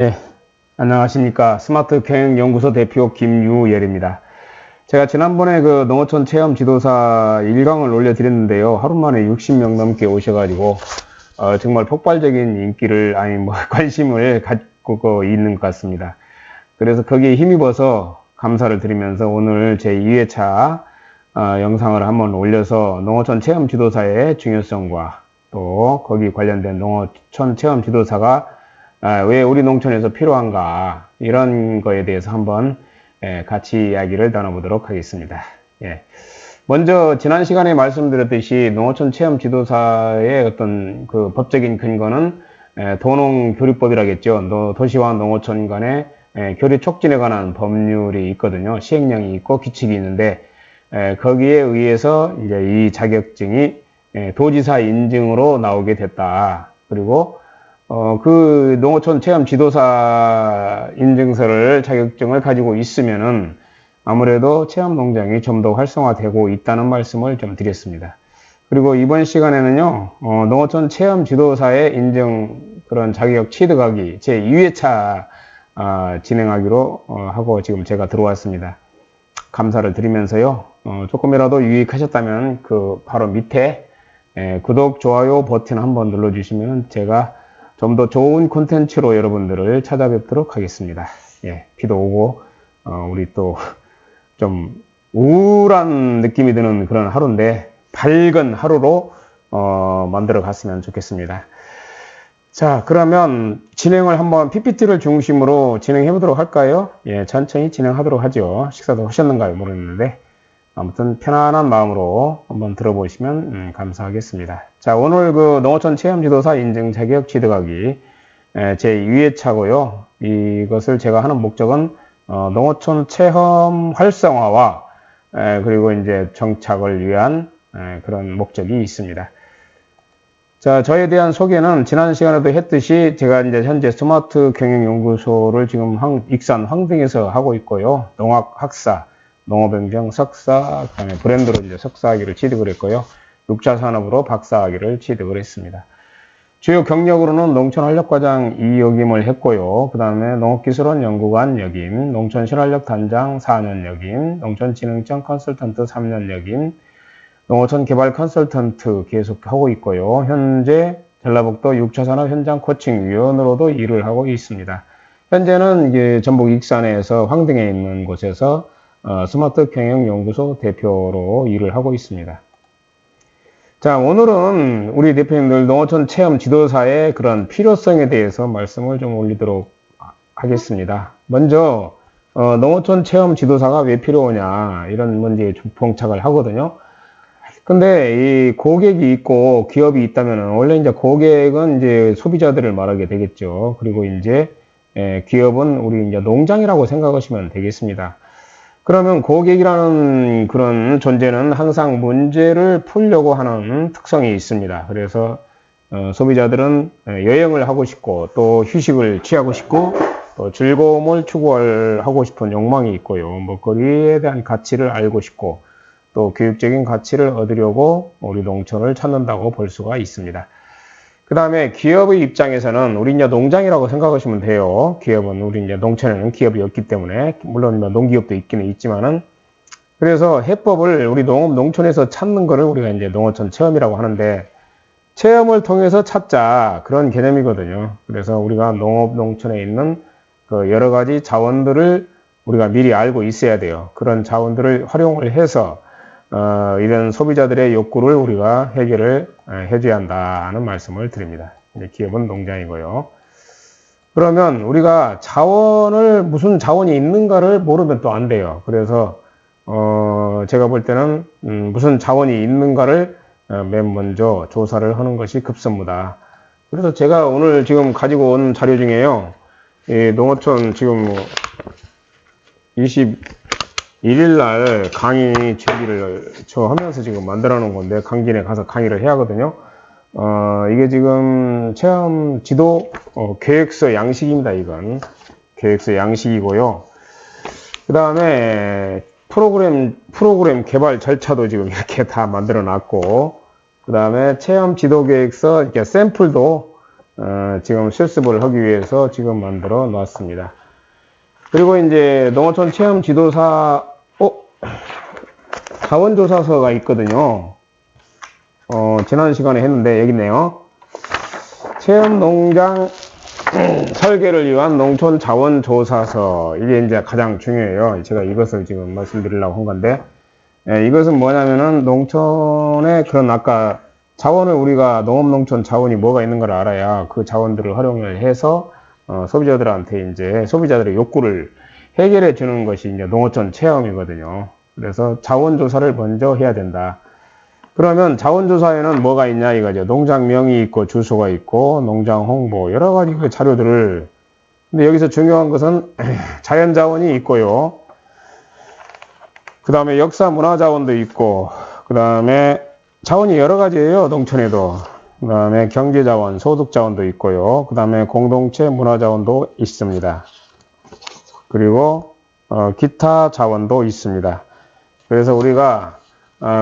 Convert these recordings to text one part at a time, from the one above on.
네, 안녕하십니까. 스마트 경영연구소 대표 김유열입니다. 제가 지난번에 그 농어촌 체험 지도사 1강을 올려드렸는데요. 하루 만에 60명 넘게 오셔가지고, 정말 폭발적인 인기를, 관심을 갖고 있는 것 같습니다. 그래서 거기에 힘입어서 감사를 드리면서 오늘 제 2회차 영상을 한번 올려서 농어촌 체험 지도사의 중요성과 또 거기 관련된 농어촌 체험 지도사가 왜 우리 농촌에서 필요한가 이런 거에 대해서 한번 같이 이야기를 나눠보도록 하겠습니다. 예. 먼저 지난 시간에 말씀드렸듯이 농어촌 체험 지도사의 어떤 그 법적인 근거는 도농교류법이라겠죠. 도시와 농어촌 간의 교류 촉진에 관한 법률이 있거든요. 시행령이 있고 규칙이 있는데 거기에 의해서 이제 이 자격증이 도지사 인증으로 나오게 됐다. 그리고 그 농어촌 체험 지도사 인증서를 자격증을 가지고 있으면은 아무래도 체험 농장이 좀 더 활성화되고 있다는 말씀을 좀 드렸습니다. 그리고 이번 시간에는요, 농어촌 체험 지도사의 인증 그런 자격 취득하기 제 2회차 진행하기로 하고 지금 제가 들어왔습니다. 감사를 드리면서요, 조금이라도 유익하셨다면 그 바로 밑에 구독, 좋아요 버튼 한번 눌러주시면 제가 좀 더 좋은 콘텐츠로 여러분들을 찾아뵙도록 하겠습니다. 예, 비도 오고, 우리 또 좀 우울한 느낌이 드는 그런 하루인데, 밝은 하루로, 만들어 갔으면 좋겠습니다. 자, 그러면 진행을 한번 PPT를 중심으로 진행해 보도록 할까요? 예, 천천히 진행하도록 하죠. 식사도 하셨는가요? 모르겠는데. 아무튼 편안한 마음으로 한번 들어보시면 감사하겠습니다. 자, 오늘 그 농어촌 체험지도사 인증 자격 취득하기 제 2회차고요. 이것을 제가 하는 목적은 농어촌 체험 활성화와 그리고 이제 정착을 위한 그런 목적이 있습니다. 자, 저에 대한 소개는 지난 시간에도 했듯이 제가 이제 현재 스마트 경영연구소를 지금 익산 황등에서 하고 있고요. 농학 학사, 농업행정 석사, 그다음에 브랜드로 이제 석사학위를 취득을 했고요. 6차 산업으로 박사학위를 취득을 했습니다. 주요 경력으로는 농촌활력과장 2역임을 했고요. 그 다음에 농업기술원 연구관 역임, 농촌신활력단장 4년 역임, 농촌진흥청 컨설턴트 3년 역임, 농어촌 개발 컨설턴트 계속 하고 있고요. 현재 전라북도 6차 산업 현장 코칭위원으로도 일을 하고 있습니다. 현재는 이제 전북 익산에서 황등에 있는 곳에서 스마트 경영연구소 대표로 일을 하고 있습니다. 자, 오늘은 우리 대표님들 농어촌 체험 지도사의 그런 필요성에 대해서 말씀을 좀 올리도록 하겠습니다. 먼저 농어촌 체험 지도사가 왜 필요하냐 이런 문제에 좀 봉착을 하거든요. 근데 이 고객이 있고 기업이 있다면 원래 이제 고객은 이제 소비자들을 말하게 되겠죠. 그리고 이제 기업은 우리 이제 농장이라고 생각하시면 되겠습니다. 그러면 고객이라는 그런 존재는 항상 문제를 풀려고 하는 특성이 있습니다. 그래서 소비자들은 여행을 하고 싶고 또 휴식을 취하고 싶고 또 즐거움을 추구하고 싶은 욕망이 있고요. 먹거리에 대한 가치를 알고 싶고 또 교육적인 가치를 얻으려고 우리 농촌을 찾는다고 볼 수가 있습니다. 그 다음에 기업의 입장에서는 우리 이제 농장이라고 생각하시면 돼요. 기업은 우리 이제 농촌에는 기업이 없기 때문에 물론 농기업도 있기는 있지만은 그래서 해법을 우리 농촌에서 찾는 거를 우리가 이제 농어촌 체험이라고 하는데 체험을 통해서 찾자 그런 개념이거든요. 그래서 우리가 농촌에 있는 그 여러 가지 자원들을 우리가 미리 알고 있어야 돼요. 그런 자원들을 활용을 해서 이런 소비자들의 욕구를 우리가 해결을 해줘야 한다는 말씀을 드립니다. 이제 기업은 농장이고요. 그러면 우리가 무슨 자원이 있는가를 모르면 또 안 돼요. 그래서 제가 볼 때는 무슨 자원이 있는가를 맨 먼저 조사를 하는 것이 급선무다. 그래서 제가 오늘 지금 가지고 온 자료 중에요. 이 농어촌 지금 21일 날 강의 준비를 저 하면서 지금 만들어 놓은 건데 강진에 가서 강의를 해야 하거든요. 이게 지금 체험 지도 계획서 양식입니다. 이건 계획서 양식이고요. 그 다음에 프로그램 개발 절차도 지금 이렇게 다 만들어 놨고 그 다음에 체험 지도 계획서 이렇게 샘플도 지금 실습을 하기 위해서 지금 만들어 놨습니다. 그리고 이제 농어촌 체험 지도사, 자원조사서가 있거든요. 지난 시간에 했는데 여기 있네요. 체험 농장 설계를 위한 농촌 자원조사서. 이게 이제 가장 중요해요. 제가 이것을 지금 말씀드리려고 한 건데, 이것은 뭐냐면은 농촌의 그런 아까 자원을 우리가 농업농촌 자원이 뭐가 있는 걸 알아야 그 자원들을 활용을 해서 소비자들한테 이제 소비자들의 욕구를 해결해 주는 것이 이제 농어촌 체험이거든요. 그래서 자원조사를 먼저 해야 된다. 그러면 자원조사에는 뭐가 있냐 이거죠. 농장명이 있고 주소가 있고 농장 홍보 여러 가지 그 자료들을, 근데 여기서 중요한 것은 자연자원이 있고요. 그 다음에 역사 문화자원도 있고, 그 다음에 자원이 여러 가지예요. 농촌에도. 그 다음에 경제자원, 소득자원도 있고요. 그 다음에 공동체 문화자원도 있습니다. 그리고 기타 자원도 있습니다. 그래서 우리가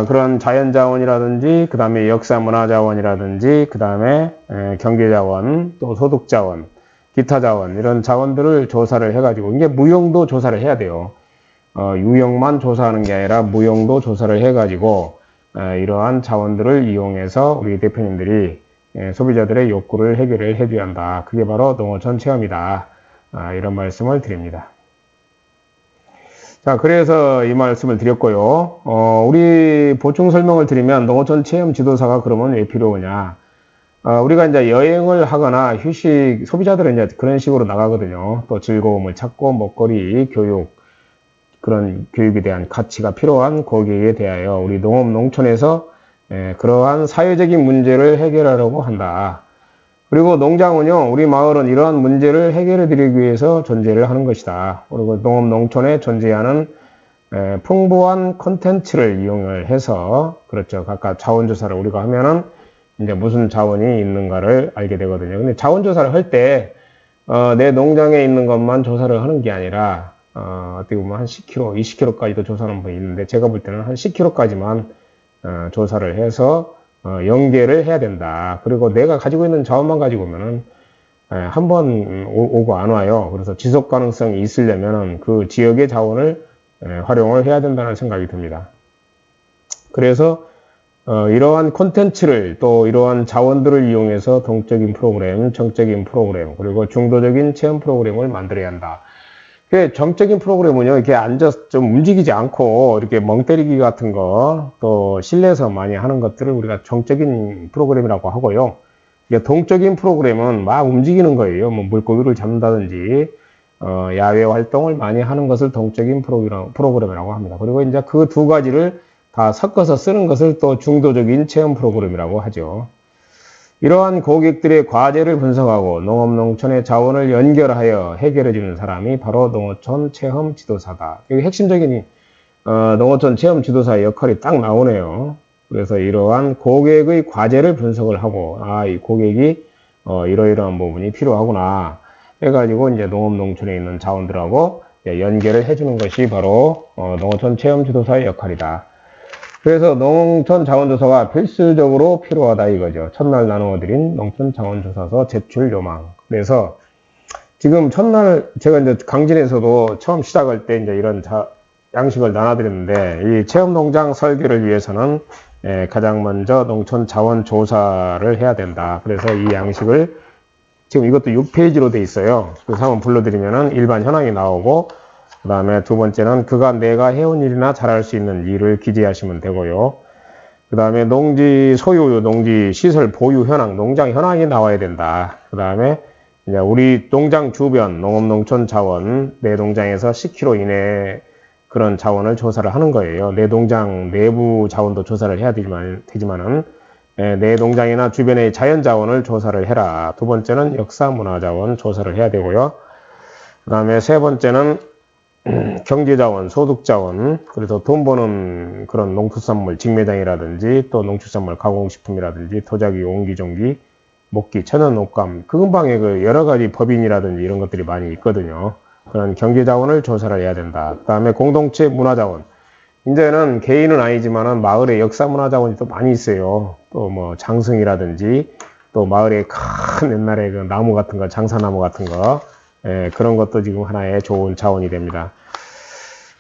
그런 자연자원이라든지, 그 다음에 역사문화자원이라든지, 그 다음에 경제자원, 또 소득자원, 기타자원, 이런 자원들을 조사를 해가지고, 이게 무용도 조사를 해야 돼요. 유형만 조사하는 게 아니라 무용도 조사를 해가지고, 이러한 자원들을 이용해서 우리 대표님들이 소비자들의 욕구를 해결을 해줘야 한다. 그게 바로 농어촌 체험이다. 이런 말씀을 드립니다. 자, 그래서 이 말씀을 드렸고요. 우리 보충 설명을 드리면 농어촌 체험 지도사가 그러면 왜 필요하냐. 우리가 이제 여행을 하거나 휴식, 소비자들은 이제 그런 식으로 나가거든요. 또 즐거움을 찾고 먹거리, 교육, 그런 교육에 대한 가치가 필요한 고객에 대하여 우리 농업, 농촌에서 그러한 사회적인 문제를 해결하려고 한다. 그리고 농장은요, 우리 마을은 이러한 문제를 해결해 드리기 위해서 존재를 하는 것이다. 그리고 농업, 농촌에 존재하는 풍부한 콘텐츠를 이용을 해서, 그렇죠. 각각 자원조사를 우리가 하면은 이제 무슨 자원이 있는가를 알게 되거든요. 근데 자원조사를 할 때, 내 농장에 있는 것만 조사를 하는 게 아니라, 어떻게 보면 한 10km, 20km까지도 조사하는 분이 있는데, 제가 볼 때는 한 10km까지만 조사를 해서 연계를 해야 된다. 그리고 내가 가지고 있는 자원만 가지고 오면은 한 번 오고 안 와요. 그래서 지속 가능성이 있으려면은 그 지역의 자원을 활용을 해야 된다는 생각이 듭니다. 그래서 이러한 콘텐츠를, 또 이러한 자원들을 이용해서 동적인 프로그램, 정적인 프로그램, 그리고 중도적인 체험 프로그램을 만들어야 한다. 정적인 프로그램은요, 이렇게 앉아서 좀 움직이지 않고, 이렇게 멍 때리기 같은 거, 또 실내에서 많이 하는 것들을 우리가 정적인 프로그램이라고 하고요. 동적인 프로그램은 막 움직이는 거예요. 뭐 물고기를 잡는다든지, 야외 활동을 많이 하는 것을 동적인 프로그램이라고 합니다. 그리고 이제 그 두 가지를 다 섞어서 쓰는 것을 또 중도적인 체험 프로그램이라고 하죠. 이러한 고객들의 과제를 분석하고 농업, 농촌의 자원을 연결하여 해결해주는 사람이 바로 농어촌 체험 지도사다. 여기 핵심적인 농어촌 체험 지도사의 역할이 딱 나오네요. 그래서 이러한 고객의 과제를 분석을 하고, 이 고객이 이러이러한 부분이 필요하구나 해가지고 이제 농업, 농촌에 있는 자원들하고 연결을 해주는 것이 바로 농어촌 체험 지도사의 역할이다. 그래서 농촌 자원조사가 필수적으로 필요하다 이거죠. 첫날 나누어드린 농촌 자원조사서 제출 요망. 그래서 지금 첫날 제가 이제 강진에서도 처음 시작할 때 이제 이런 양식을 나눠드렸는데, 이 체험농장 설계를 위해서는 가장 먼저 농촌 자원조사를 해야 된다. 그래서 이 양식을 지금 이것도 6페이지로 돼 있어요. 그래서 한번 불러드리면은 일반 현황이 나오고, 그 다음에 두 번째는 그간 내가 해온 일이나 잘할 수 있는 일을 기재하시면 되고요. 그 다음에 농지 소유, 농지 시설 보유 현황, 농장 현황이 나와야 된다. 그 다음에 이제 우리 농장 주변 농업, 농촌 자원, 내 농장에서 10km 이내 그런 자원을 조사를 하는 거예요. 내 농장 내부 자원도 조사를 해야 되지만은 내 농장이나 주변의 자연 자원을 조사를 해라. 두 번째는 역사 문화 자원 조사를 해야 되고요. 그 다음에 세 번째는 경제자원, 소득자원, 그래서 돈 버는 그런 농수산물, 직매장이라든지 또 농축산물 가공식품이라든지 도자기, 옹기종기, 목기, 천연 옷감, 그 근방에 그 여러 가지 법인이라든지 이런 것들이 많이 있거든요. 그런 경제자원을 조사를 해야 된다. 그 다음에 공동체 문화자원. 이제는 개인은 아니지만은 마을에 역사 문화자원이 또 많이 있어요. 또 뭐 장승이라든지 또 마을에 큰 옛날에 그 나무 같은 거, 장사나무 같은 거, 그런 것도 지금 하나의 좋은 자원이 됩니다.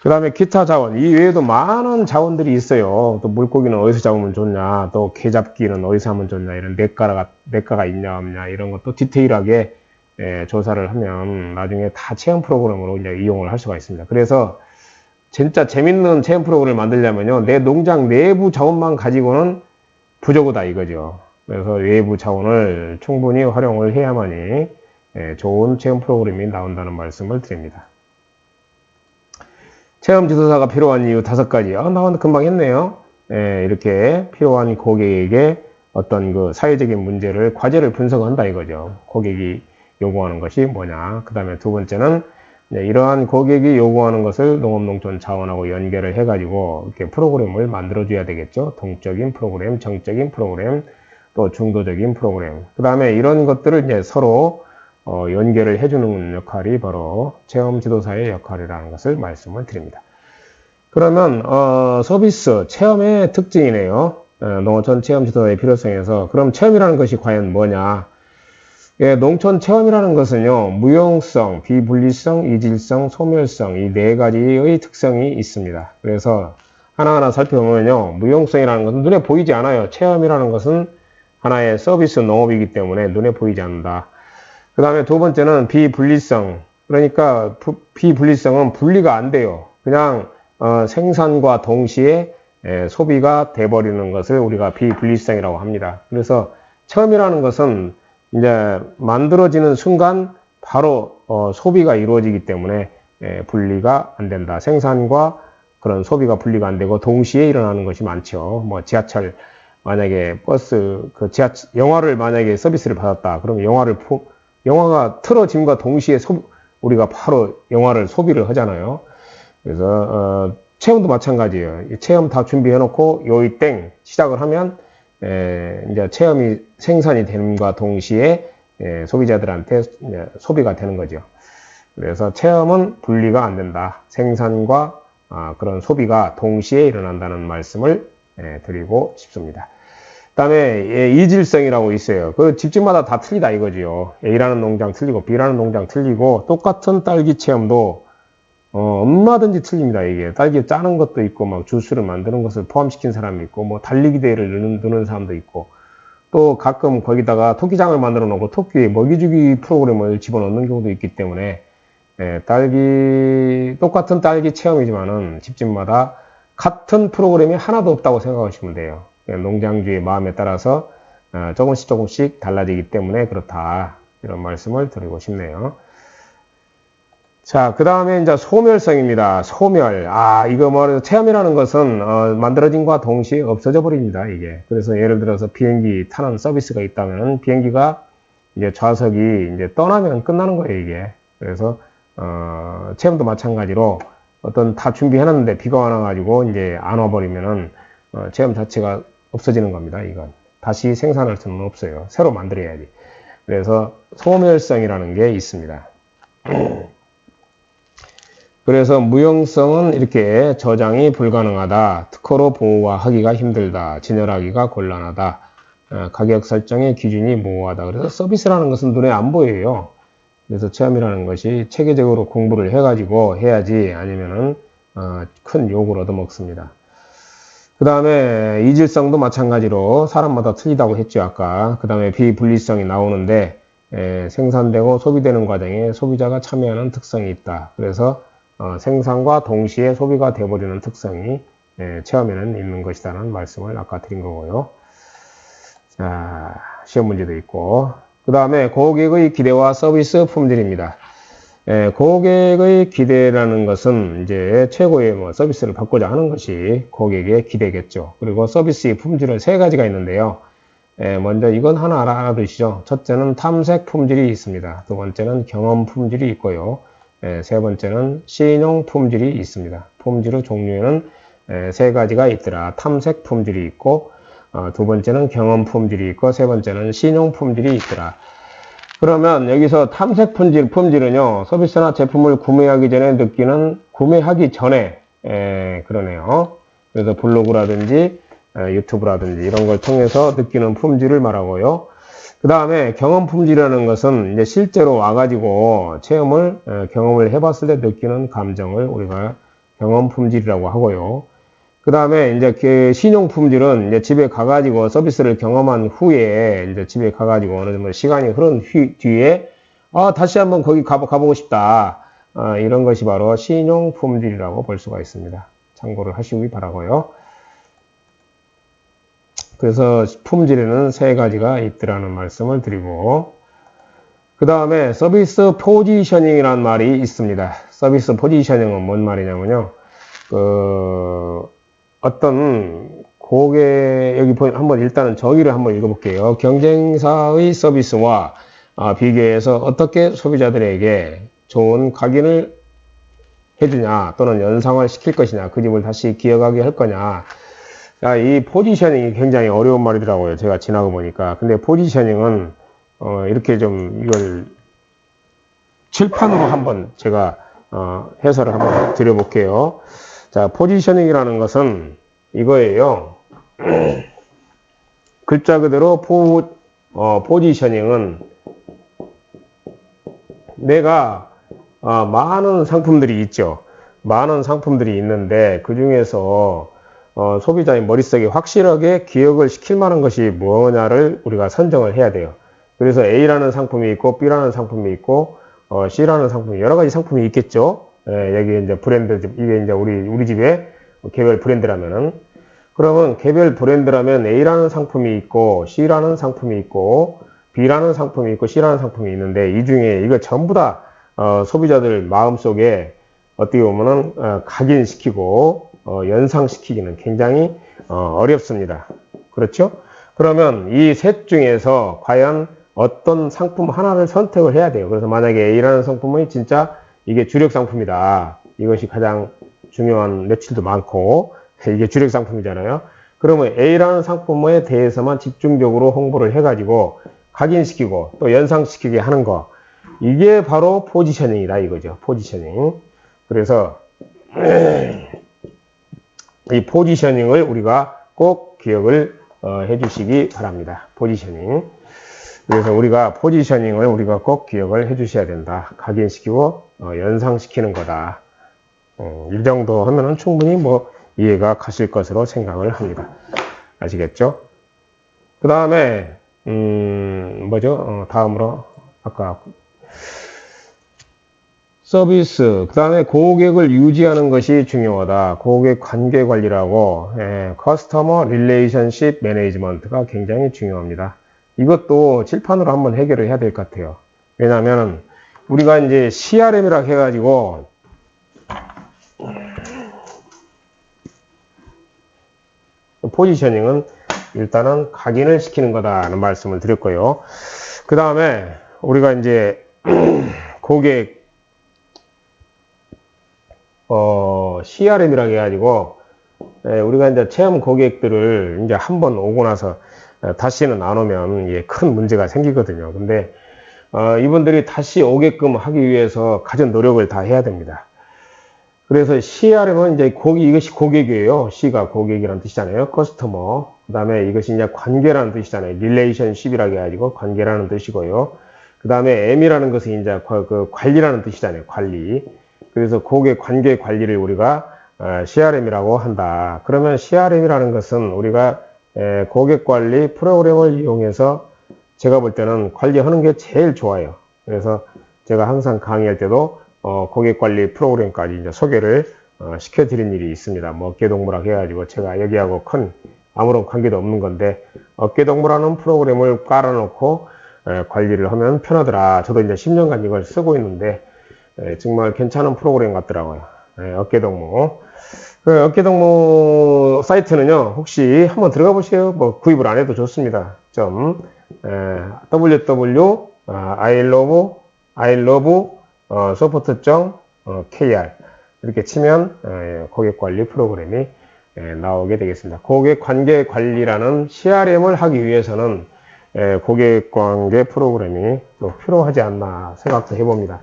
그 다음에 기타 자원, 이 외에도 많은 자원들이 있어요. 또 물고기는 어디서 잡으면 좋냐, 또 개잡기는 어디서 하면 좋냐, 이런 냇가가 있냐 없냐, 이런 것도 디테일하게 조사를 하면 나중에 다 체험 프로그램으로 이제 이용을 할 수가 있습니다. 그래서 진짜 재밌는 체험 프로그램을 만들려면요, 내 농장 내부 자원만 가지고는 부족하다 이거죠. 그래서 외부 자원을 충분히 활용을 해야만이 좋은 체험 프로그램이 나온다는 말씀을 드립니다. 체험 지도사가 필요한 이유 5가지. 나 금방 했네요. 이렇게 필요한 고객에게 어떤 그 사회적인 문제를, 과제를 분석한다 이거죠. 고객이 요구하는 것이 뭐냐. 그 다음에 두 번째는 이러한 고객이 요구하는 것을 농업농촌 자원하고 연결을 해가지고 이렇게 프로그램을 만들어줘야 되겠죠. 동적인 프로그램, 정적인 프로그램, 또 중도적인 프로그램. 그 다음에 이런 것들을 이제 서로 연결을 해주는 역할이 바로 체험 지도사의 역할이라는 것을 말씀을 드립니다. 그러면 서비스, 체험의 특징이네요. 농어촌 체험 지도사의 필요성에서. 그럼 체험이라는 것이 과연 뭐냐? 농촌 체험이라는 것은요, 무용성, 비분리성, 이질성, 소멸성, 이 4가지의 특성이 있습니다. 그래서 하나하나 살펴보면요, 무용성이라는 것은 눈에 보이지 않아요. 체험이라는 것은 하나의 서비스 농업이기 때문에 눈에 보이지 않는다. 그 다음에 두 번째는 비분리성. 그러니까 비분리성은 분리가 안 돼요. 그냥 생산과 동시에 소비가 돼버리는 것을 우리가 비분리성이라고 합니다. 그래서 체험이라는 것은 이제 만들어지는 순간 바로 소비가 이루어지기 때문에 분리가 안 된다. 생산과 그런 소비가 분리가 안 되고 동시에 일어나는 것이 많죠. 뭐 지하철, 만약에 버스, 영화를 만약에 서비스를 받았다. 그럼 영화가 틀어짐과 동시에 우리가 바로 영화를 소비를 하잖아요. 그래서 체험도 마찬가지예요. 이 체험 다 준비해 놓고 요이 땡 시작을 하면 이제 체험이 생산이 됨과 동시에 소비자들한테 소비가 되는 거죠. 그래서 체험은 분리가 안 된다. 생산과 그런 소비가 동시에 일어난다는 말씀을 드리고 싶습니다. 그 다음에 이질성이라고 있어요. 그 집집마다 다 틀리다 이거지요. A라는 농장 틀리고 B라는 농장 틀리고 똑같은 딸기 체험도 얼마든지 틀립니다. 이게 딸기 짜는 것도 있고 막 주스를 만드는 것을 포함시킨 사람이 있고 뭐 달리기 대회를 넣는 사람도 있고 또 가끔 거기다가 토끼장을 만들어 놓고 토끼에 먹이주기 프로그램을 집어넣는 경우도 있기 때문에 똑같은 딸기 체험이지만은 집집마다 같은 프로그램이 하나도 없다고 생각하시면 돼요. 농장주의 마음에 따라서 조금씩 달라지기 때문에 그렇다. 이런 말씀을 드리고 싶네요. 자, 그 다음에 이제 소멸성입니다. 소멸. 이거 말해서 체험이라는 것은 만들어진과 동시에 없어져 버립니다. 이게. 그래서 예를 들어서 비행기 타는 서비스가 있다면 비행기가 이제 좌석이 이제 떠나면 끝나는 거예요. 이게. 그래서 체험도 마찬가지로 다 준비해놨는데 비가 와가지고 이제 안 와버리면은 체험 자체가 없어지는 겁니다. 이건 다시 생산할 수는 없어요. 새로 만들어야지. 그래서 소멸성이라는 게 있습니다. 그래서 무용성은 이렇게 저장이 불가능하다. 특허로 보호하기가 힘들다. 진열하기가 곤란하다. 가격 설정의 기준이 모호하다. 그래서 서비스라는 것은 눈에 안 보여요. 그래서 체험이라는 것이 체계적으로 공부를 해가지고 해야지 아니면은 큰 욕을 얻어먹습니다. 그 다음에 이질성도 마찬가지로 사람마다 틀리다고 했죠. 아까. 그 다음에 비분리성이 나오는데 생산되고 소비되는 과정에 소비자가 참여하는 특성이 있다. 그래서 생산과 동시에 소비가 되어버리는 특성이 체험에는 있는 것이라는 말씀을 아까 드린 거고요. 자, 시험 문제도 있고. 그 다음에 고객의 기대와 서비스 품질입니다. 고객의 기대라는 것은 이제 최고의 서비스를 받고자 하는 것이 고객의 기대겠죠. 그리고 서비스의 품질은 3가지가 있는데요. 먼저 이건 하나 알아두시죠. 첫째는 탐색 품질이 있습니다. 두 번째는 경험 품질이 있고요. 세 번째는 신용 품질이 있습니다. 품질의 종류에는 3가지가 있더라. 탐색 품질이 있고, 두 번째는 경험 품질이 있고, 세 번째는 신용 품질이 있더라. 그러면 여기서 탐색 품질은요, 서비스나 제품을 구매하기 전에 그러네요. 그래서 블로그라든지 유튜브라든지 이런 걸 통해서 느끼는 품질을 말하고요. 그 다음에 경험 품질이라는 것은 이제 실제로 와가지고 경험을 해봤을 때 느끼는 감정을 우리가 경험 품질이라고 하고요. 그 다음에 이제 그 신용 품질은 이제 집에 가가지고 서비스를 경험한 후에 이제 집에 가가지고 어느 정도 시간이 흐른 뒤에 다시 한번 거기 가보고 싶다. 이런 것이 바로 신용 품질이라고 볼 수가 있습니다. 참고를 하시기 바라고요. 그래서 품질에는 세 가지가 있더라는 말씀을 드리고, 그 다음에 서비스 포지셔닝이라는 말이 있습니다. 서비스 포지셔닝은 뭔 말이냐면요. 어떤 고객, 여기 한번 일단은 정의를 한번 읽어볼게요. 경쟁사의 서비스와 비교해서 어떻게 소비자들에게 좋은 각인을 해주냐, 또는 연상을 시킬 것이냐, 그 집을 다시 기억하게 할 거냐. 자, 이 포지셔닝이 굉장히 어려운 말이더라고요. 제가 지나고 보니까. 근데 포지셔닝은, 이렇게 좀 이걸 칠판으로 한번 제가, 해설을 한번 드려볼게요. 자, 포지셔닝이라는 것은 이거예요. 글자 그대로 포지셔닝은 내가, 많은 상품들이 있죠. 많은 상품들이 있는데, 그 중에서 소비자의 머릿속에 확실하게 기억을 시킬 만한 것이 뭐냐를 우리가 선정을 해야 돼요. 그래서 A라는 상품이 있고 B라는 상품이 있고 C라는 상품이 여러 가지 상품이 있겠죠. 여기 이제 브랜드, 이게 이제 우리 집에 개별 브랜드라면은, 그러면 개별 브랜드라면 A라는 상품이 있고 C라는 상품이 있고 B라는 상품이 있고 C라는 상품이 있는데, 이 중에 이거 전부 다 소비자들 마음속에 어떻게 보면은 각인시키고 연상시키기는 굉장히 어렵습니다. 그렇죠? 그러면 이 셋 중에서 과연 어떤 상품 하나를 선택을 해야 돼요. 그래서 만약에 A라는 상품이 진짜 이게 주력 상품이다. 이것이 가장 중요한 매출도 많고 이게 주력 상품이잖아요. 그러면 A라는 상품에 대해서만 집중적으로 홍보를 해가지고 각인시키고 또 연상시키게 하는 거, 이게 바로 포지셔닝이다 이거죠. 포지셔닝. 그래서 이 포지셔닝을 우리가 꼭 기억을 해 주시기 바랍니다. 포지셔닝. 그래서 우리가 포지셔닝을 우리가 꼭 기억을 해 주셔야 된다. 각인시키고 연상시키는 거다. 이 정도 하면은 충분히 뭐 이해가 가실 것으로 생각을 합니다. 아시겠죠? 그 다음에 다음으로 아까 서비스, 그 다음에 고객을 유지하는 것이 중요하다. 고객 관계 관리라고, 커스터머 릴레이션십 매니지먼트가 굉장히 중요합니다. 이것도 칠판으로 한번 해결을 해야 될 것 같아요. 왜냐하면 우리가 이제 CRM이라 해가지고 포지셔닝은 일단은 각인을 시키는 거다라는 말씀을 드렸고요. 그 다음에 우리가 이제 고객 CRM이라고 해가지고, 우리가 이제 체험 고객들을 이제 한번 오고 나서 다시는 안 오면 큰 문제가 생기거든요. 근데, 이분들이 다시 오게끔 하기 위해서 가진 노력을 다 해야 됩니다. 그래서 CRM은 이제 이것이 고객이에요. C가 고객이라는 뜻이잖아요. 커스터머. 그 다음에 이것이 이제 관계라는 뜻이잖아요. 릴레이션십이라고 해가지고 관계라는 뜻이고요. 그 다음에 M이라는 것은 이제 관리라는 뜻이잖아요. 관리. 그래서 고객 관계 관리를 우리가 CRM이라고 한다. 그러면 CRM이라는 것은 우리가 고객 관리 프로그램을 이용해서 제가 볼 때는 관리하는 게 제일 좋아요. 그래서 제가 항상 강의할 때도 고객 관리 프로그램까지 이제 소개를 시켜드린 일이 있습니다. 뭐 어깨동무라고 해가지고 제가 여기하고 큰 아무런 관계도 없는 건데, 어깨동무라는 프로그램을 깔아놓고 관리를 하면 편하더라. 저도 이제 10년간 이걸 쓰고 있는데 정말 괜찮은 프로그램 같더라고요. 어깨동무. 그 어깨동무 사이트는요, 혹시 한번 들어가 보세요. 뭐 구입을 안 해도 좋습니다. www support.kr 이렇게 치면 고객 관리 프로그램이 나오게 되겠습니다. 고객 관계 관리라는 CRM을 하기 위해서는 고객 관계 프로그램이 또 필요하지 않나 생각도 해봅니다.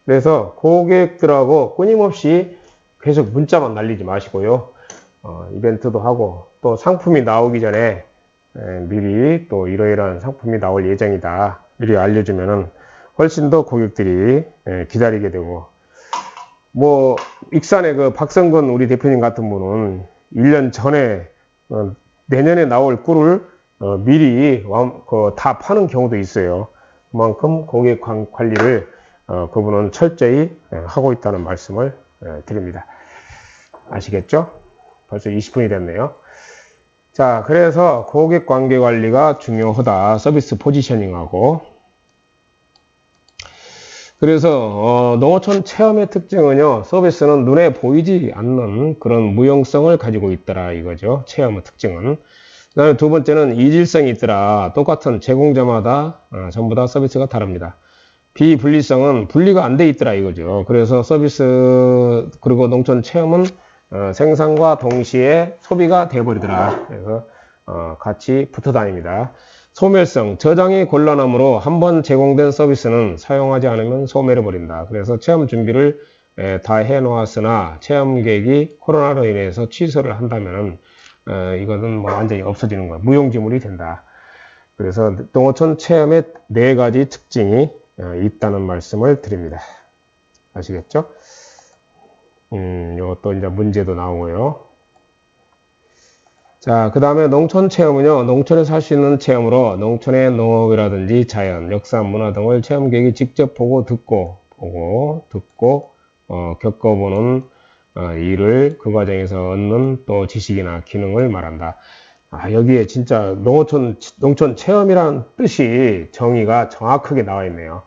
그래서 고객들하고 끊임없이 계속 문자만 날리지 마시고요. 이벤트도 하고 또 상품이 나오기 전에 미리 또 이러이러한 상품이 나올 예정이다. 미리 알려주면은 훨씬 더 고객들이 기다리게 되고, 뭐 익산의 그 박성근 우리 대표님 같은 분은 1년 전에 내년에 나올 꿀을 미리 다 파는 경우도 있어요. 그만큼 고객 관리를 그분은 철저히 하고 있다는 말씀을 드립니다. 아시겠죠? 벌써 20분이 됐네요. 자, 그래서 고객 관계 관리가 중요하다. 서비스 포지셔닝하고. 그래서 농어촌 체험의 특징은요, 서비스는 눈에 보이지 않는 그런 무용성을 가지고 있더라 이거죠. 체험의 특징은. 그다음에 두 번째는 이질성이 있더라. 똑같은 제공자마다 전부 다 서비스가 다릅니다. 비분리성은 분리가 안 돼 있더라 이거죠. 그래서 서비스 그리고 농촌 체험은 생산과 동시에 소비가 돼버리더라. 그래서 같이 붙어 다닙니다. 소멸성, 저장이 곤란하므로 한번 제공된 서비스는 사용하지 않으면 소멸해 버린다. 그래서 체험 준비를 다 해놓았으나 체험객이 코로나로 인해서 취소를 한다면은 이거는 뭐 완전히 없어지는 거야. 무용지물이 된다. 그래서 농어촌 체험의 4가지 특징이 있다는 말씀을 드립니다. 아시겠죠? 이것도 이제 문제도 나오고요. 자, 그 다음에 농촌 체험은요, 농촌에서 할 수 있는 체험으로 농촌의 농업이라든지 자연, 역사, 문화 등을 체험객이 직접 보고 듣고 겪어보는 일을 그 과정에서 얻는 또 지식이나 기능을 말한다. 여기에 진짜 농촌 체험이란 뜻이 정의가 정확하게 나와 있네요.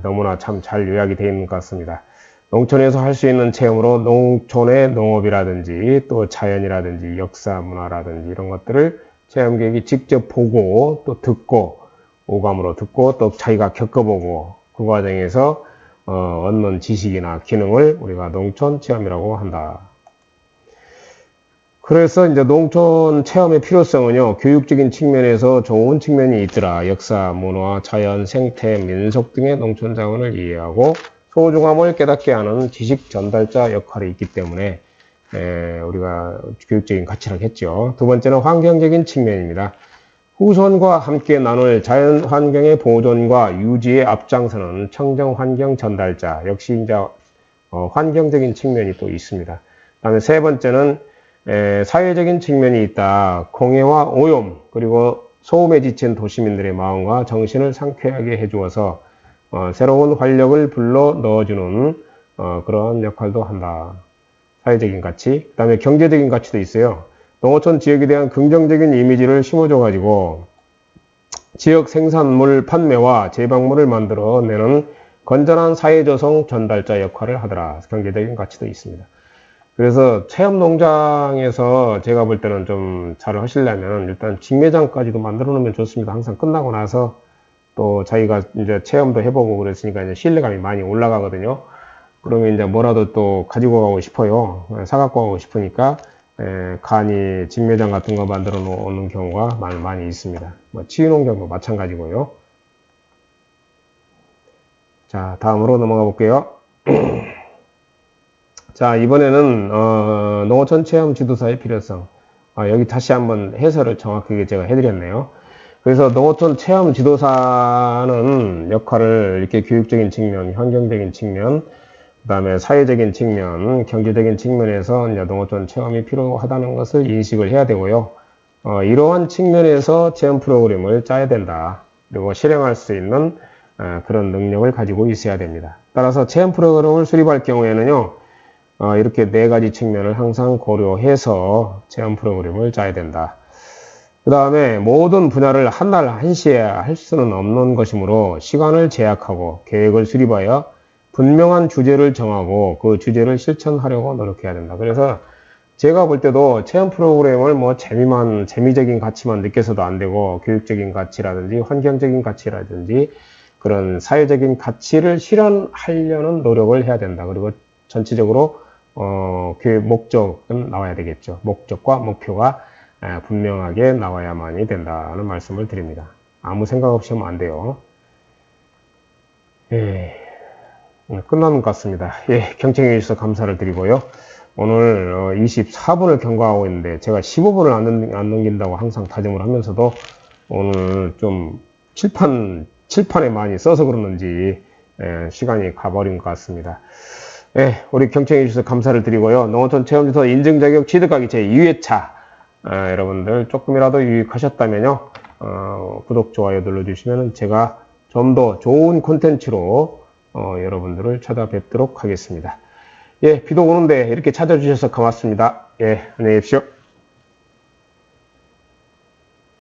너무나 참 잘 요약이 되어 있는 것 같습니다. 농촌에서 할 수 있는 체험으로 농촌의 농업이라든지 또 자연이라든지 역사, 문화라든지 이런 것들을 체험객이 직접 보고 또 듣고 오감으로 듣고 또 자기가 겪어보고 그 과정에서 얻는 지식이나 기능을 우리가 농촌 체험이라고 한다. 그래서 이제 농촌 체험의 필요성은요, 교육적인 측면에서 좋은 측면이 있더라. 역사, 문화, 자연, 생태, 민속 등의 농촌 자원을 이해하고 소중함을 깨닫게 하는 지식 전달자 역할이 있기 때문에 우리가 교육적인 가치라고 했죠. 두 번째는 환경적인 측면입니다. 후손과 함께 나눌 자연 환경의 보존과 유지에 앞장서는 청정 환경 전달자, 역시 이제 환경적인 측면이 또 있습니다. 그다음에 세 번째는 사회적인 측면이 있다. 공해와 오염 그리고 소음에 지친 도시민들의 마음과 정신을 상쾌하게 해주어서 새로운 활력을 불러 넣어주는 그런 역할도 한다. 사회적인 가치. 그 다음에 경제적인 가치도 있어요. 농어촌 지역에 대한 긍정적인 이미지를 심어줘 가지고 지역 생산물 판매와 재방문을 만들어내는 건전한 사회조성 전달자 역할을 하더라. 경제적인 가치도 있습니다. 그래서 체험 농장에서 제가 볼 때는 좀 잘 하시려면 일단 직매장까지도 만들어 놓으면 좋습니다. 항상 끝나고 나서 또 자기가 이제 체험도 해보고 그랬으니까 이제 신뢰감이 많이 올라가거든요. 그러면 이제 뭐라도 또 가지고 가고 싶어요. 사갖고 가고 싶으니까 간이 직매장 같은 거 만들어 놓는 경우가 많이 있습니다. 뭐 치유농장도 마찬가지고요. 자, 다음으로 넘어가 볼게요. 자, 이번에는 농어촌 체험 지도사의 필요성. 여기 다시 한번 해설을 정확하게 제가 해드렸네요. 그래서 농어촌 체험 지도사는 역할을 이렇게 교육적인 측면, 환경적인 측면, 그 다음에 사회적인 측면, 경제적인 측면에서 이제 농어촌 체험이 필요하다는 것을 인식을 해야 되고요. 이러한 측면에서 체험 프로그램을 짜야 된다. 그리고 실행할 수 있는 그런 능력을 가지고 있어야 됩니다. 따라서 체험 프로그램을 수립할 경우에는요, 이렇게 4가지 측면을 항상 고려해서 체험 프로그램을 짜야 된다. 그 다음에 모든 분야를 한날 한시에 할 수는 없는 것이므로 시간을 제약하고 계획을 수립하여 분명한 주제를 정하고 그 주제를 실천하려고 노력해야 된다. 그래서 제가 볼 때도 체험 프로그램을 뭐 재미적인 가치만 느껴서도 안 되고 교육적인 가치라든지 환경적인 가치라든지 그런 사회적인 가치를 실현하려는 노력을 해야 된다. 그리고 전체적으로 교육 목적은 나와야 되겠죠. 목적과 목표가 분명하게 나와야만이 된다는 말씀을 드립니다. 아무 생각 없이 하면 안 돼요. 끝나는 것 같습니다. 경청해 주셔서 감사를 드리고요. 오늘 24분을 경과하고 있는데 제가 15분을 안 넘긴다고 항상 다짐을 하면서도 오늘 좀 칠판에 많이 써서 그러는지 시간이 가버린 것 같습니다. 우리 경청해 주셔서 감사를 드리고요. 농어촌 체험주소 인증 자격 취득하기 제 2회차 여러분들 조금이라도 유익하셨다면요. 구독, 좋아요 눌러주시면 제가 좀 더 좋은 콘텐츠로 여러분들을 찾아뵙도록 하겠습니다. 비도 오는데 이렇게 찾아주셔서 고맙습니다. 안녕히 계십시오.